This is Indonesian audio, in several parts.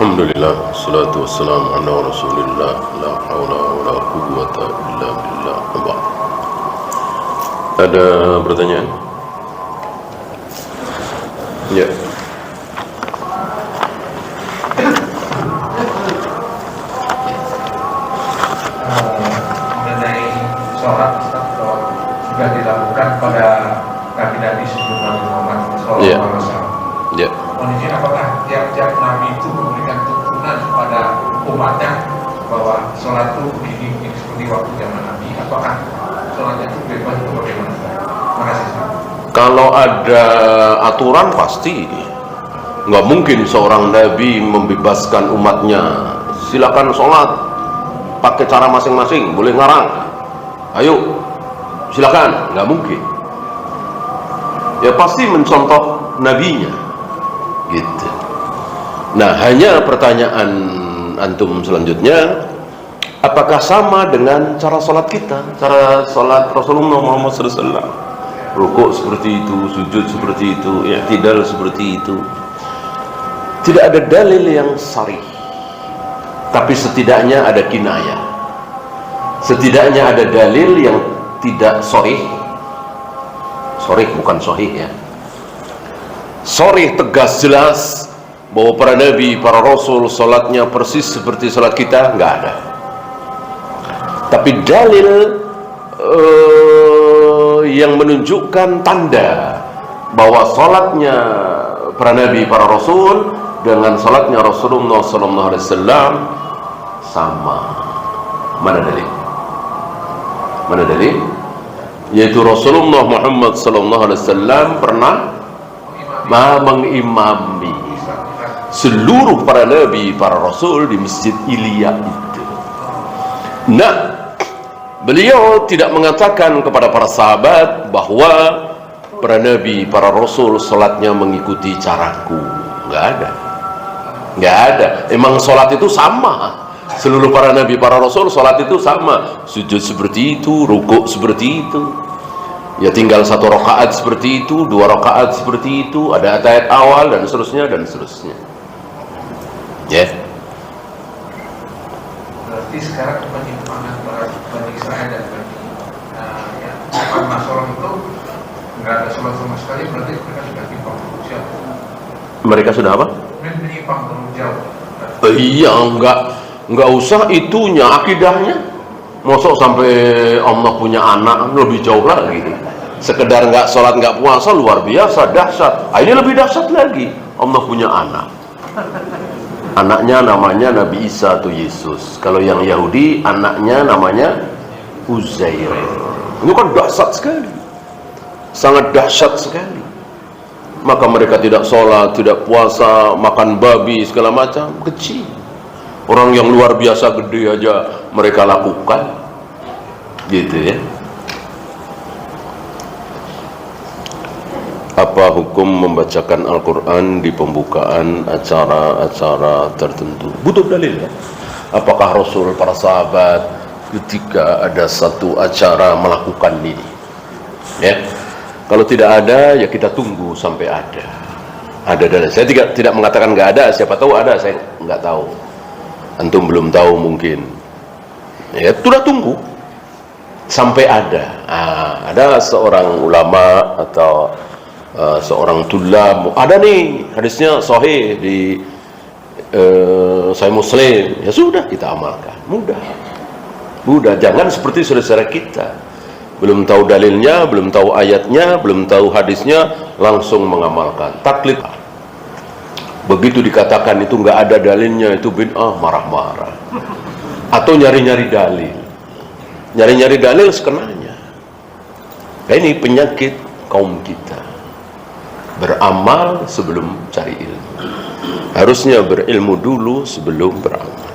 Alhamdulillah, salatu wassalamu ala rasulillah, la hawla wa la quwwata illa billah. Ada pertanyaan? Ya. Mengenai sholat sudah dilakukan pada kaki Nabi sebelum Nabi Muhammad SAW. Ya. Kondisi apakah tiap-tiap Nabi itu memberikan tuntunan kepada umatnya bahwa sholat itu begini seperti waktu zaman Nabi? Apakah sholatnya itu bebas atau bagaimana? Terima kasih. Kalau ada aturan pasti nggak mungkin seorang Nabi membebaskan umatnya. Silakan sholat pakai cara masing-masing, boleh ngarang. Ayo, silakan, nggak mungkin. Ya pasti mencontoh nabinya, gitu. Nah, hanya pertanyaan antum selanjutnya, apakah sama dengan cara sholat kita, cara sholat Rasulullah Muhammad SAW? Rukuk seperti itu, sujud seperti itu, i'tidal seperti itu. Tidak ada dalil yang sharih, tapi setidaknya ada kinayah. Setidaknya ada dalil yang tidak sharih. Sharih bukan sahih ya. Sharih tegas jelas bahwa para nabi, para rasul salatnya persis seperti salat kita, nggak ada. Tapi dalil yang menunjukkan tanda bahwa salatnya para nabi, para rasul dengan salatnya Rasulullah SAW sama. Mana dalil? Mana dalil? Yaitu Rasulullah Muhammad SAW pernah mengimami seluruh para nabi, para rasul di Masjid Ilya itu. Nah, beliau tidak mengatakan kepada para sahabat bahwa para nabi, para rasul salatnya mengikuti caraku. Nggak ada. Nggak ada. Emang salat itu sama. Seluruh para nabi, para rasul salat itu sama. Sujud seperti itu, rukuk seperti itu. Ya tinggal 1 rakaat seperti itu, 2 rakaat seperti itu, ada ayat awal dan seterusnya dan seterusnya. Ya. Berarti sekarang penyimpangan Bani Israel dan Bani Nasrani itu nggak ada sholat sama sekali, berarti mereka sudah menyimpang terlalu jauh. Mereka sudah apa? Menyimpang terlalu jauh. Iya, enggak usah itunya, akidahnya. Mosok sampai Allah punya anak, lebih jauh lagi. Sekedar nggak sholat, nggak puasa, luar biasa, dahsyat. Ini lebih dahsyat lagi, Allah punya anak. Anaknya namanya Nabi Isa atau Yesus. Kalau yang Yahudi, anaknya namanya Uzair. Ini kan dahsyat sekali, sangat dahsyat sekali. Maka mereka tidak sholat, tidak puasa, makan babi, segala macam, kecil. Orang yang luar biasa gede aja mereka lakukan, gitu ya. Apa hukum membacakan Al-Quran di pembukaan acara-acara tertentu? Butuh dalil ya. Apakah Rasul, para sahabat ketika ada satu acara melakukan ini? Ya. Kalau tidak ada, ya kita tunggu sampai ada. Ada dalil. Saya tidak mengatakan nggak ada. Siapa tahu ada, saya nggak tahu. Antum belum tahu mungkin. Ya, sudah tunggu sampai ada. Ada seorang ulama atau seorang tulab, ada nih hadisnya sahih di Sahih Muslim. Ya sudah, kita amalkan. Mudah. Jangan seperti saudara-saudara kita, belum tahu dalilnya, belum tahu ayatnya, belum tahu hadisnya, langsung mengamalkan. Taklid. Begitu dikatakan itu nggak ada dalilnya, itu bid'ah, marah-marah. Atau nyari-nyari dalil. Nyari-nyari dalil sekenanya. Nah, ini penyakit kaum kita. Beramal sebelum cari ilmu. Harusnya berilmu dulu sebelum beramal.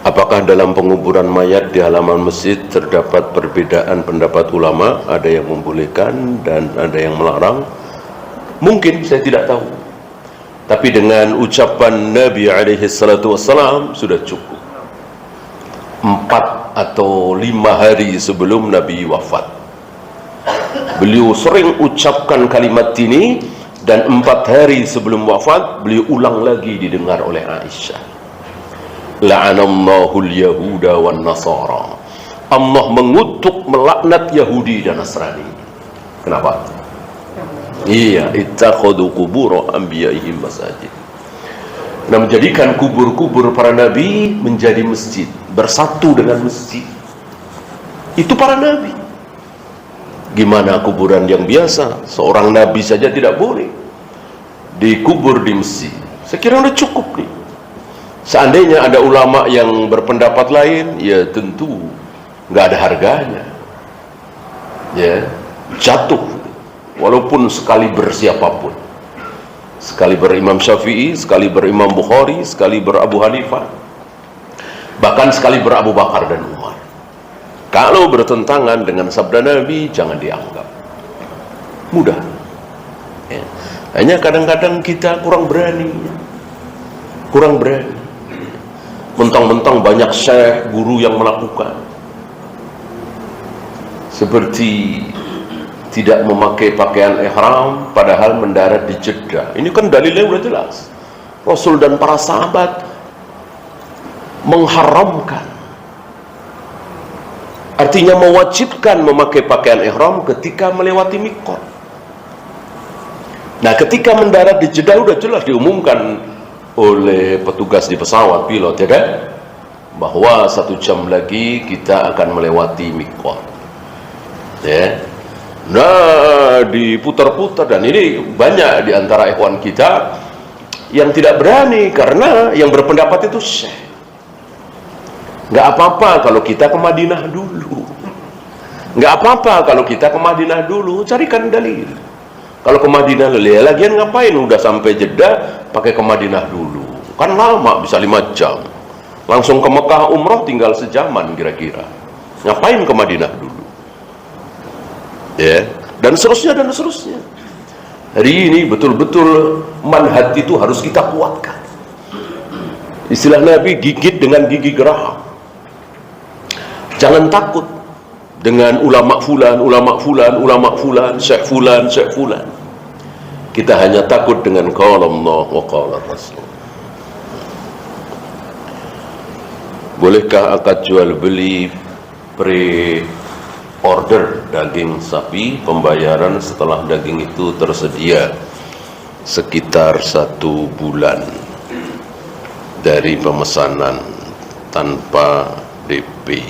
Apakah dalam penguburan mayat di halaman masjid terdapat perbedaan pendapat ulama? Ada yang membolehkan dan ada yang melarang. Mungkin, saya tidak tahu. Tapi dengan ucapan Nabi SAW sudah cukup. 4 atau 5 hari sebelum Nabi wafat, beliau sering ucapkan kalimat ini Dan 4 hari sebelum wafat beliau ulang lagi didengar oleh Aisyah. La'anallahu al-yahuda wan nasara. Allah mengutuk, melaknat Yahudi dan Nasrani. Kenapa? Iya, ittakhadhu qubur anbiya'ihim masajid. Nah, menjadikan kubur-kubur para nabi menjadi masjid, bersatu dengan masjid. Itu para nabi. Gimana kuburan yang biasa? Seorang nabi saja tidak boleh dikubur di masjid. Saya kira udah cukup nih. Seandainya ada ulama yang berpendapat lain, ya tentu nggak ada harganya. Ya, jatuh. Walaupun sekali bersiapapun. Sekali berimam Syafi'i, sekali berimam Bukhari, sekali berabu Hanifah, bahkan sekali berabu Bakar dan Umar. Kalau bertentangan dengan sabda Nabi, jangan dianggap mudah. Ya. Hanya kadang-kadang kita kurang berani. Mentang-mentang banyak syekh, guru yang melakukan. Seperti tidak memakai pakaian ihram padahal mendarat di Jeddah. Ini kan dalilnya udah jelas. Rasul dan para sahabat mengharamkan, artinya mewajibkan memakai pakaian ihram ketika melewati miqat. Nah, ketika mendarat di Jeddah udah jelas diumumkan oleh petugas di pesawat, pilot, ya kan, bahwa 1 jam lagi kita akan melewati miqat. Ya. Nah, diputar-putar, dan ini banyak di antara ikhwan kita yang tidak berani karena yang berpendapat itu syekh. Nggak apa-apa kalau kita ke Madinah dulu. Nggak apa-apa kalau kita ke Madinah dulu, carikan dalil. Kalau ke Madinah dulu, lagian ngapain udah sampai Jeddah pakai ke Madinah dulu? Kan lama, bisa 5 jam. Langsung ke Mekah umroh tinggal sejaman kira-kira. Ngapain ke Madinah dulu? Ya, dan seterusnya. Hari ini betul-betul manhaj itu harus kita kuatkan. Istilah Nabi, gigit dengan gigi geraham. Jangan takut dengan ulama fulan, syekh fulan. Kita hanya takut dengan qala Allah wa qala Rasul. Bolehkah akad jual beli order daging sapi, pembayaran setelah daging itu tersedia sekitar 1 bulan dari pemesanan tanpa DP?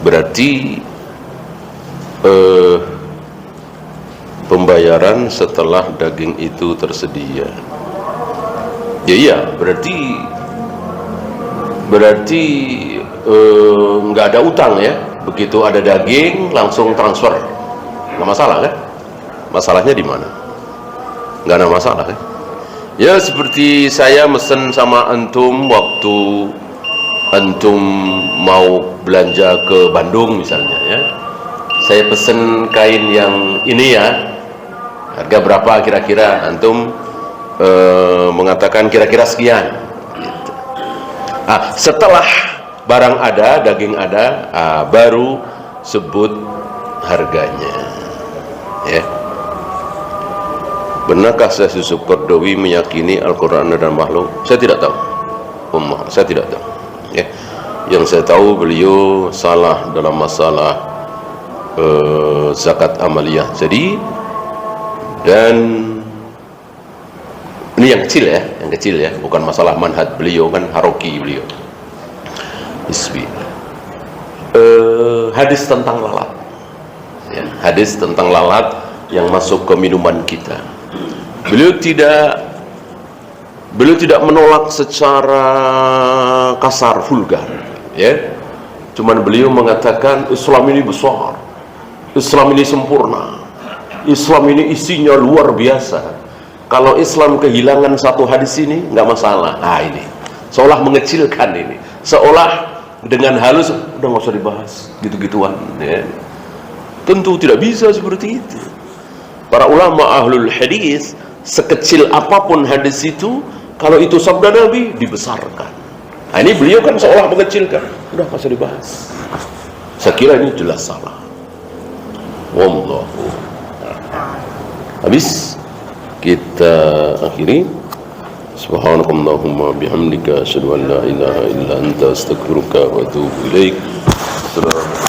Berarti pembayaran setelah daging itu tersedia. Ya iya, berarti nggak ada utang ya. Begitu ada daging langsung transfer, nggak masalah kan? Masalahnya di mana? Nggak ada masalah kan? Ya seperti saya mesen sama antum waktu antum mau belanja ke Bandung misalnya ya. Saya pesen kain yang ini ya, harga berapa kira-kira, antum mengatakan kira-kira sekian gitu. Setelah barang ada, daging ada, baru sebut harganya ya. Benarkah Syekh Yusuf Qaradawi meyakini Al-Quran adalah makhluk? Saya tidak tahu, saya tidak tahu ya. Yang saya tahu beliau salah dalam masalah zakat amaliyah. Jadi, dan ini yang kecil ya, bukan masalah manhaj beliau, kan haroki beliau. Bismillah. Hadis tentang lalat ya, hadis tentang lalat yang masuk ke minuman kita, beliau tidak menolak secara kasar, vulgar ya. Cuman beliau mengatakan Islam ini besar, Islam ini sempurna, Islam ini isinya luar biasa. Kalau Islam kehilangan satu hadis ini nggak masalah. Nah ini seolah mengecilkan ini, seolah dengan halus udah nggak usah dibahas gitu-gituan ya. Tentu tidak bisa seperti itu. Para ulama ahlul hadis, sekecil apapun hadis itu, kalau itu sabda Nabi dibesarkan. Nah ini beliau kan seolah mengecilkan, udah nggak usah dibahas. Saya kira ini jelas salah. Wallahu habis. kita akhiri. Subhanakallahumma bihamdika asyhadu an la ilaha illa anta astaghfiruka wa atubu ilaik. Assalamualaikum.